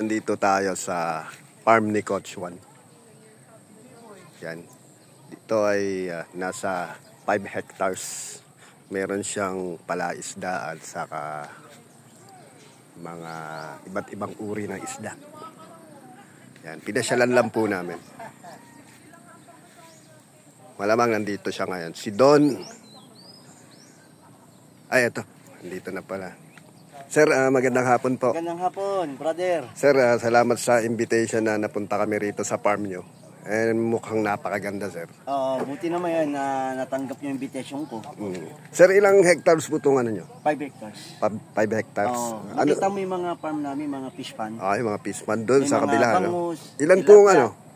Nandito tayo sa farm ni Coach Juan. Yan. Dito ay nasa 5 hectares. Meron siyang palaisda at saka mga iba't ibang uri ng isda. Yan. Pinasyalan lang po namin. Malamang nandito siya ngayon. Si Don. Ay, ito. Nandito na pala. Sir, magandang hapon po. Magandang hapon, brother. Sir, salamat sa invitation na napunta kami rito sa farm nyo. And mukhang napakaganda, sir. Buti naman yan na natanggap yung invitation ko. Sir, ilang hectares po itong ano nyo? 5 hectares. 5 hectares. Nakita mo yung mga farm namin, mga fish pan. Yung mga fish pan doon sa mga kabila. bangus, Ilan pong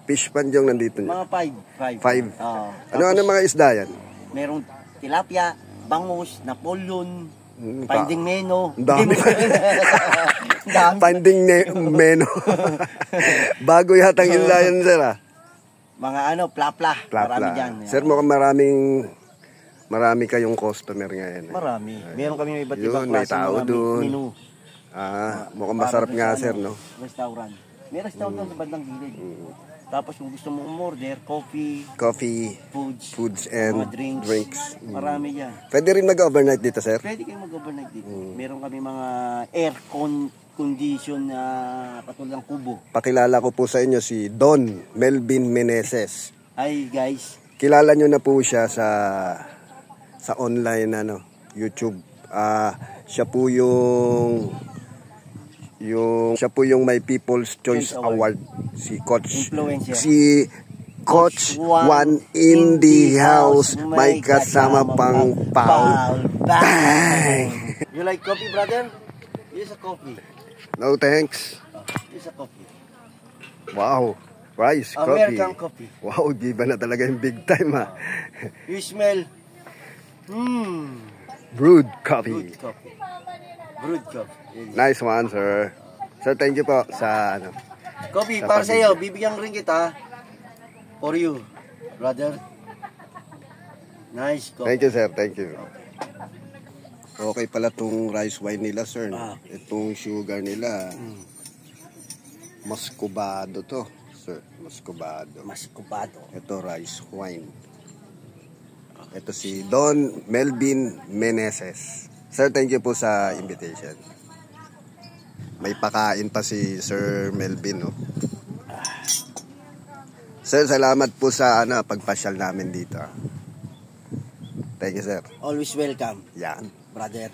fish pan yung nandito nyo? Mga 5. 5. Ano mga isda yan? Merong tilapia, bangus, Napoleon, Finding Nemo. Dami. Finding Nemo. Bago yatang isda yan, sir. Mga plapla. Marami dyan. Sir, mukhang marami kayong customer ngayon. Marami. Meron kami iba't ibang may tao doon. menu. Mukhang masarap nga, sir, no? Restaurant. May restaurant doon sa bandang gilid. Tapos kung gusto mo umorder, coffee, foods and mga drinks. Marami yan. Pwede rin mag-overnight dito, sir? Pwede kayo mag-overnight dito. Meron kami mga aircon condition na katulad ng kubo. Pakilala ko po sa inyo si Don Melvin Meneses. Hi guys. Kilala nyo na po siya sa online YouTube. Siya po yung My People's Choice Award. Si Coach Juan in the house. May kasama pang Paul. Bang! You like coffee, brother? Here's a coffee. No thanks. Here's a coffee. Wow. Rice coffee. American coffee. Wow, giba na talaga yung big time You smell. Brewed coffee. Brewed coffee. Nice one, sir. Sir, thank you po sa coffee para sa iyo. Bibigyan rin kita. For you, brother. Nice coffee. Thank you, sir. Thank you. Okay pala tong rice wine nila, sir. Itong sugar nila. Muscovado to, sir. Muscovado. Ito rice wine. Ito si Don Melvin Meneses. Sir, thank you po sa invitation. May pakain pa si Sir Melvin, no? Sir, salamat po sa pagpasyal namin dito. Thank you, sir. Always welcome. Yan. Brother.